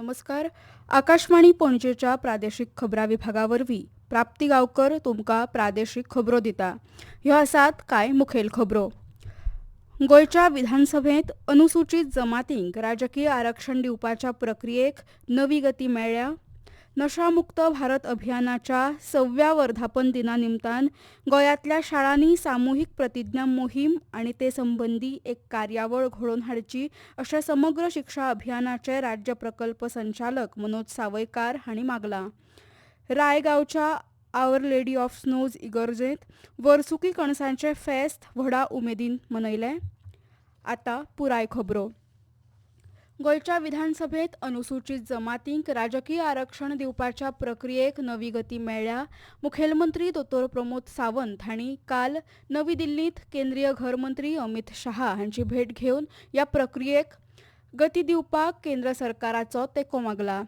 नमस्कार. आकाशवाणी पणजेच्या प्रादेशीक खबरां विभागावरवीं प्राप्ती गांवकर तुमकां प्रादेशीक खबरो दिता. ह्यो आसात कांय मुखेल खबरो. गोंयच्या विधानसभेत अनुसूचित जमातींक राजकीय आरक्षण दिवपाच्या प्रक्रियेक नवी गती मेळ्ळ्या. नशामुक्त भारत अभियानाच्या 6व्या वर्धापन दिना निमतान गोंयांतल्या शाळांनी सामुहीक प्रतिज्ञा मोहीम आनी ते संबंधी एक कार्यावळ घडोवन हाडची अशें समग्र शिक्षा अभियानाचे राज्य प्रकल्प संचालक मनोज सावयकार हांणी मागलां. रायगांवच्या आवर लेडी ऑफ स्नोज इगर्जेंत वर्सुकी कणसांचे फेस्त व्हडा उमेदीन मनयलें. आतां पुराय खबरो. गोंयच्या विधानसभेत अनुसूचित जमातींक राजकीय आरक्षण दिवपाच्या प्रक्रियेक नवी गती मेळ्ळ्या. मुखेलमंत्री दोतोर प्रमोद सावंत हांणी काल नवी दिल्लींत केंद्रीय घर मंत्री अमित शाह हांची भेट घेवन ह्या प्रक्रियेक गती दिवपाक केंद्र सरकाराचो तेंको मागला.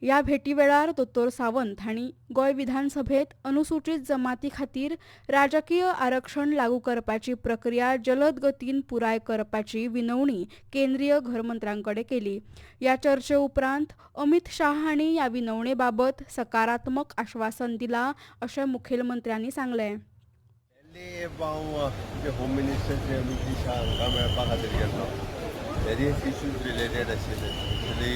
ह्या भेटी वेळार दोतोर सावंत हांणी गोंय विधानसभेत अनुसूचित जमाती खातीर राजकीय आरक्षण लागू करपाची प्रक्रिया जलद गतीन पुराय करपाची विनवणी केंद्रीय घरमंत्र्यांकडे केली. ह्या चर्चे उपरांत अमित शाह हांणी ह्या विनवणे बाबत सकारात्मक आश्वासन दिलां अशें मुखेलमंत्र्यांनी सांगलें. होम मिनिस्टर अमित शाह हांकां मेळपा खातीर गेल्लो. वेरियस इश्यूज रिलेटेड आशिल्ले,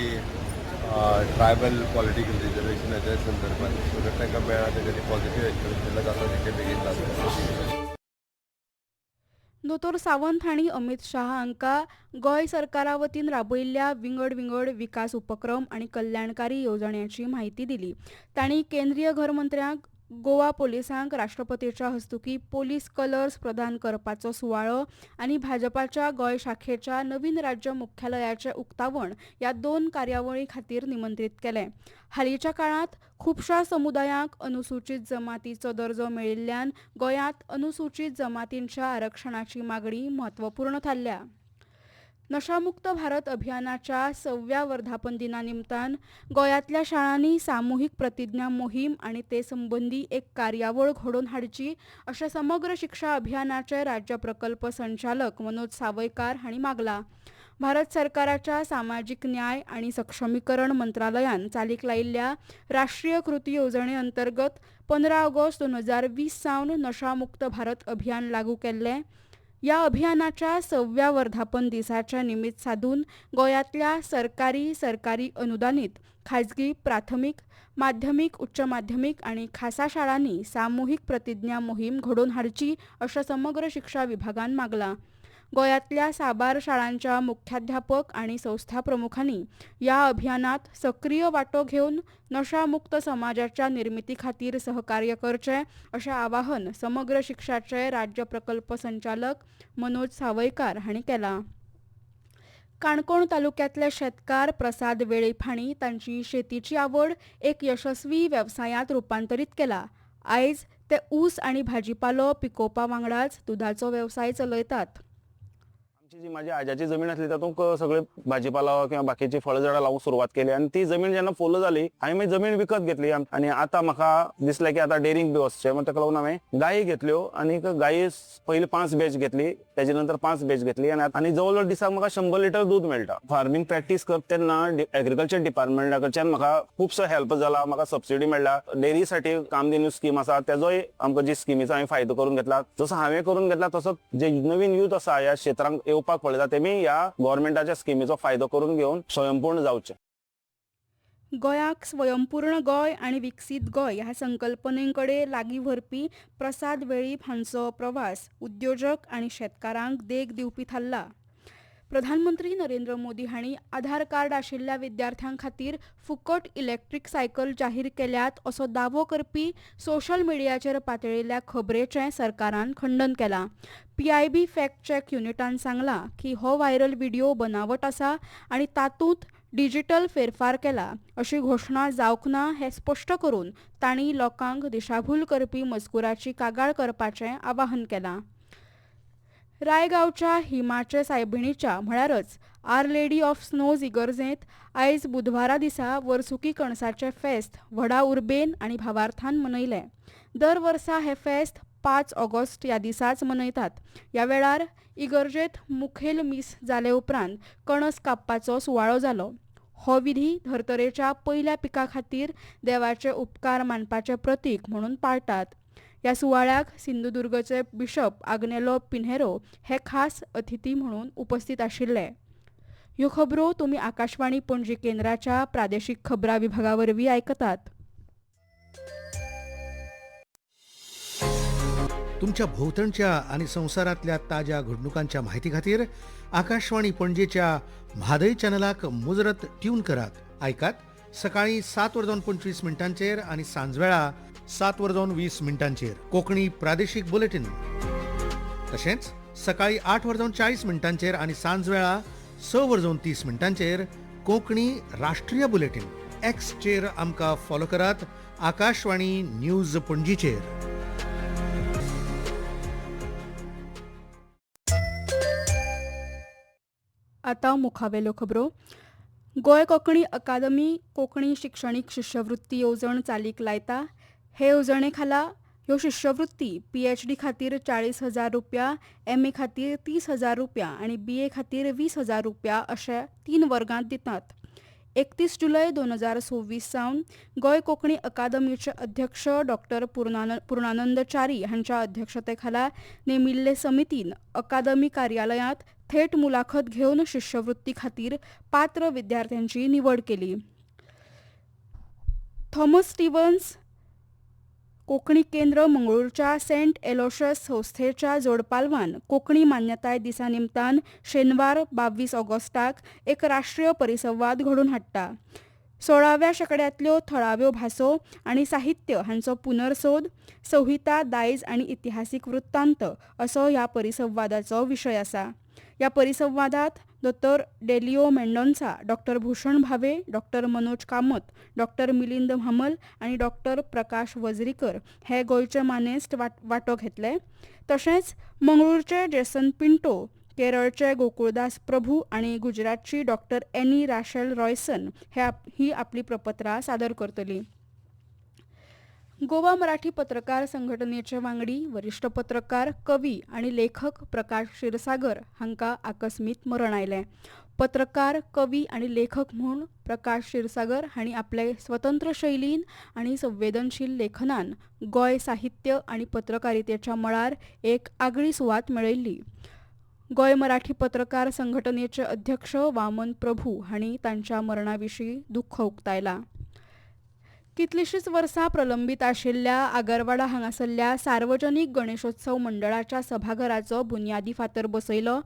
ट्रायबल पॉलिटिकल रिजर्वेशनाच्या संदर्भात सो ताका मेळ्ळा तेजें पॉझिटिव्ह एक्सपिरियन्स जाता तितले बेगीन जाता. दोतोर सावंत हांणी अमित शाह हांकां गोंय सरकारा वतीन राबयिल्ल्या विंगड विंगड विकास उपक्रम आनी कल्याणकारी येवजण्यांची म्हायती दिली. तांणी केंद्रीय घरमंत्र्यांक गोवा पोलिसांक राष्ट्रपतीच्या हस्तुकीं पोलीस कलर्स प्रदान करपाचो सुवाळो आनी भाजपाच्या गोंय शाखेच्या नवीन राज्य मुख्यालयाचें उक्तावण ह्या 2 कार्यावळी खातीर निमंत्रीत केलें. हालींच्या काळांत खुबशा समुदायांक अनुसूचित जमातीचो दर्जो मेळिल्ल्यान गोंयांत अनुसूचित जमातींच्या आरक्षणाची मागणी म्हत्वपूर्ण थारल्या. नशामुक्त भारत अभियानाच्या 6व्या वर्धापन दिना निमतान गोंयांतल्या शाळांनी सामुहीक प्रतिज्ञा मोहीम आनी ते संबंधी एक कार्यावळ घडोवन हाडची अशें समग्र शिक्षा अभियानाचे राज्य प्रकल्प संचालक मनोज सावयकार हांणी मागलां. भारत सरकाराच्या सामाजीक न्याय आनी सक्षमीकरण मंत्रालयान चालीक लायिल्ल्या राष्ट्रीय कृती येवजणे अंतर्गत 15 ऑगस्ट 2020 सावन नशामुक्त भारत अभियान लागू केल्लें. ह्या अभियानाच्या 6व्या वर्धापन दिसाच्या निमीत साधून गोंयांतल्या सरकारी अनुदानीत खाजगी प्राथमीक माध्यमीक उच्च माध्यमीक आनी खासा शाळांनी सामुहीक प्रतिज्ञा मोहीम घडोवन हाडची अशें समग्र शिक्षा विभागान मागलां. गोंयांतल्या साबार शाळांच्या मुख्याध्यापक आनी संस्था प्रमुखांनी ह्या अभियानात सक्रीय वांटो घेवन नशामुक्त समाजाच्या निर्मिती खातीर सहकार्य करचें अशें आवाहन समग्र शिक्षाचे राज्य प्रकल्प संचालक मनोज सावयकार हांणी केलां. काणकोण तालुक्यांतले शेतकार प्रसाद वेळीप हांणी तांची शेतीची आवड एक यशस्वी वेवसायांत रुपांतरीत केला. आयज ते ऊस आनी भाजीपालो पिकोवपा वांगडाच दुधाचो वेवसाय चलयतात. जी माझी आज्याची जमीन असली तातूंत सगळे भाजीपाला किंवा बाकीची फळझाडां लावूंक सुरवात केली आणि ती जमीन जेन्ना फुल जाली हांवें मागीर जमीन विकत घेतली आणि आता म्हाका दिसलें की आता डेअरिंग बी वचचें म्हणून ताका लागून हांवें गायी घेतल्यो आणि गायी पयलीं 5 बॅच घेतली, तेजे नंतर 5 बॅच घेतली आणि जवळ जवळ दिसाक म्हाका 100 लिटर दूध मेळटा. फार्मिंग प्रॅक्टीस करता तेन्ना एग्रीकल्चर डिपार्टमेंटा कडच्यान म्हाका खुबसो हेल्प जाला. म्हाका सबसिडी मेळ्ळा. डेअरीसाठी कामधेनू स्कीम आसा तेजोय आमकां जी स्किमीचो हांवें फायदो करून घेतला. जसो हांवें करून घेतला तसो जे नवीन यूथ आसा ह्या क्षेत्रांत येवपाक पळयता तेमी ह्या गव्हर्नमेंटाच्या स्किमीचो फायदो करून घेवन स्वयंपूर्ण जावचे. गोंयाक स्वयंपूर्ण गोंय आनी विकसीत गोंय ह्या संकल्पनेकडे लागीं व्हरपी प्रसाद वेळीप हांचो प्रवास उद्योजक आनी शेतकारांक देख दिवपी थारला. प्रधानमंत्री नरेंद्र मोदी हांणी आधार कार्ड आशिल्ल्या विद्यार्थ्यां खातीर फुकट इलेक्ट्रीक सायकल जाहीर केल्यात असो दावो करपी सोशल मिडियाचेर पातळिल्ल्या खबरेचें सरकारान खंडन केलां. PIB फॅक्ट चॅक युनिटान सांगलां की हो व्हायरल व्हिडिओ बनावट आसा आनी तातूंत डिजिटल फेरफार केला अशी घोशणा जावंक ना हें स्पश्ट करून तांणी लोकांक दिशाभूल करपी मजकुराची कागाळ करपाचें आवाहन केलां. रायगांवच्या हिमाचे सायबिणीच्या म्हळ्यारच आर लेडी ऑफ स्नोज इगर्जेंत आयज बुधवारा दिसा वर्सुकी कणसाचें फेस्त व्हडा उर्बेन आनी भावार्थान मनयलें. दर वर्सा हें फेस्त 5 ऑगस्ट ह्या दिसाच मनयतात. ह्या वेळार इगर्जेंत मुखेल मीस जाले उपरांत कणस कापपाचो सुवाळो जालो. हो विधी धर्तरेच्या पयल्या पिका खातीर देवाचे उपकार मानपाचे प्रतीक म्हणून पाळटात. ह्या सुवाळ्याक सिंधुदुर्गचे बिशप आग्नेलो पिन्हेरो हे खास अतिथी म्हणून उपस्थित आशिल्ले. ह्यो खबरो तुमी आकाशवाणी पणजी केंद्राच्या प्रादेशीक खबरां विभागावरवीं आयकतात. तुमच्या भोवतणच्या आणि संवसारातल्या ताज्या घडणुकांच्या म्हायती खातीर आकाशवाणी पणजेच्या म्हादय चॅनलाक मुजरत ट्यून करात. आयकात सकाळी 7:25 आणि सांजवेळा 7:20 कोंकणी प्रादेशीक बुलेटिन. तशेंच सकाळी 8:40 आणि सांजवेळा 6:30 कोंकणी राष्ट्रीय बुलेटिन. एक्सचेर आमकां फॉलो करात. आकाशवाणी न्यूज पणजीचेर. आतां मुखावेल्यो खबरो. गोंय कोंकणी अकादमी कोंकणी शिक्षणीक शिश्यवृत्ती येवजण चालीक लायता. हे येवजणे खाला ह्यो शिश्यवृत्ती PhD खातीर 40,000 रुपया, MA खातीर 30,000 रुपया आणि BA खातीर 20,000 रुपया अशा 3 वर्गांत दितात. 31 जुलय 2026 सावन गोंय कोंकणी अकादमीचे अध्यक्ष डॉक्टर पूर्णानंद च्यारी हांच्या अध्यक्षतेखाला नेमिल्ले समितीन अकादमी कार्यालयांत थेट मुलाखत घेवन शिश्यवृत्ती खातीर पात्र विद्यार्थ्यांची निवड केली. थॉमस स्टीव्हन्स कोंकणी केंद्र मंगळूरच्या सेंट एलोशस संस्थेच्या जोडपालवान कोंकणी मान्यताय दिसा निमतान शेनवार 22 ऑगस्टाक एक राष्ट्रीय परिसंवाद घडोवन हाडटा. 16व्या शेंकड्यांतल्यो थळाव्यो भासो आनी साहित्य हांचो पुनर्सोध, संहिता, दायज आनी इतिहासीक वृत्तांत असो ह्या परिसंवादाचो विशय आसा. ह्या परिसंवादात डॉ. डेलिओ मेंडोन्सा, डॉ. भूषण भावे, डॉ. मनोज कामत, डॉ. मिलिंद म्हामल आनी डॉ. प्रकाश वजरीकर हे गोंयचे मानेस्त वांटो घेतले. तशेंच मंगळूरचे जेसन पिंटो, केरळचे गोकुळदास प्रभू आनी गुजरातची डॉ. एनी राशेल रॉयसन ही आपली प्रपत्रां सादर करतलीं. गोवा मराठी पत्रकार संघटनेचे वांगडी वरिष्ठ पत्रकार, कवी आणि लेखक प्रकाश क्षीरसागर हांकां आकस्मीत मरण आयलें. पत्रकार, कवी आणि लेखक म्हूण प्रकाश क्षीरसागर हांणी आपले स्वतंत्र शैलीन आणि संवेदनशील लेखनान गोंय साहित्य आणि पत्रकारितेच्या मळार एक आगळी सुवात मेळयल्ली. गोंय मराठी पत्रकार संघटनेचे अध्यक्ष वामन प्रभू हांणी तांच्या मरणा विशीं दुख्ख उक्तायलां. कितलींशींच वर्सां प्रलंबीत आशिल्ल्या आगरवाडा हांगासरल्या सार्वजनीक गणेशोत्सव मंडळाच्या सभाघराचो बुन्यादी फातर बसयलो.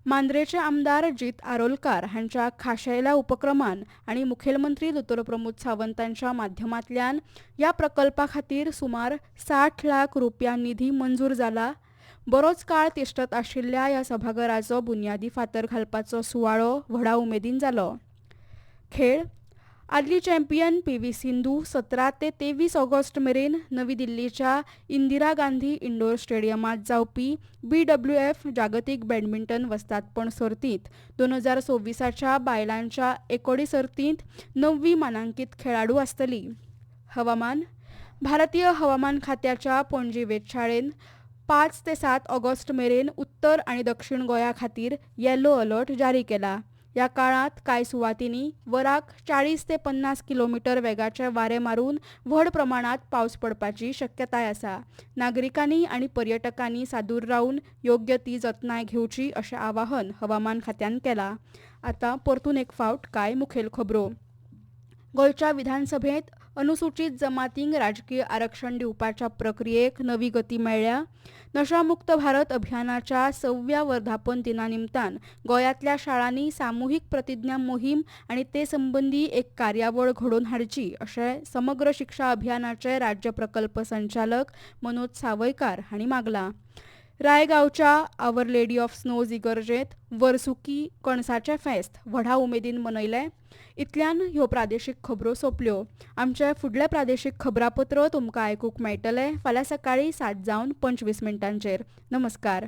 मांद्रेचे आमदार जीत आरोलकार हांच्या खाशेल्या उपक्रमान आनी मुखेलमंत्री दोतोर प्रमोद सावंतांच्या माध्यमांतल्यान ह्या प्रकल्पा खातीर सुमार 60 लाख रुपया निधी मंजूर जाला. बरोच काळ तिश्टत आशिल्ल्या ह्या सभाघराचो बुन्यादी फातर घालपाचो सुवाळो व्हडा उमेदीन जालो. खेळ. आदली चॅम्पियन PV सिंधू 17 ते 23 ऑगस्ट मेरेन नवी दिल्लीच्या इंदिरा गांधी इंडोर स्टेडियमात जावपी BWF जागतीक बॅडमिंटन वस्तादपण सर्तींत 2026च्या बायलांच्या एकोडी सर्तींत 9वी मानांकीत खेळाडू आसतली. हवामान. भारतीय हवामान खात्याच्या पणजी वेधशाळेन 5 ते 7 ऑगस्ट मेरेन उत्तर आणि दक्षिण गोंया खातीर येलो अलर्ट जारी केला. ह्या काळात कांय सुवातींनी वराक 40 ते 50 किलोमीटर वेगाचे वारे मारून व्हड प्रमाणात पावस पडपाची शक्यताय आसा. नागरिकांनी आणि पर्यटकांनी सादूर रावन योग्य ती जतनाय घेवची अशें आवाहन हवामान खात्यान केलां. आतां परतून एक फावट कांय मुखेल खबरो. गोंयच्या विधानसभेत अनुसूचित जमातींक राजकीय आरक्षण दिवपाच्या प्रक्रियेक नवी गती मेळ्ळ्या. नशामुक्त भारत अभियानाच्या 6व्या वर्धापन दिना निमतान गोंयांतल्या शाळांनी सामुहीक प्रतिज्ञा मोहीम आनी ते संबंदी एक कार्यावळ घडोवन हाडची अशें समग्र शिक्षा अभियानाचे राज्य प्रकल्प संचालक मनोज सावयकार हांणी मागलां. रायगांवच्या आवर लेडी ऑफ स्नोज इगर्जेंत वर्सुकी कणसाचें फेस्त व्हडा उमेदीन मनयलें. इतल्यान ह्यो प्रादेशीक खबरो सोंपल्यो. आमचे फुडले प्रादेशीक खबरापत्र तुमकां आयकूंक मेळटले फाल्यां सकाळीं 7:25 नमस्कार.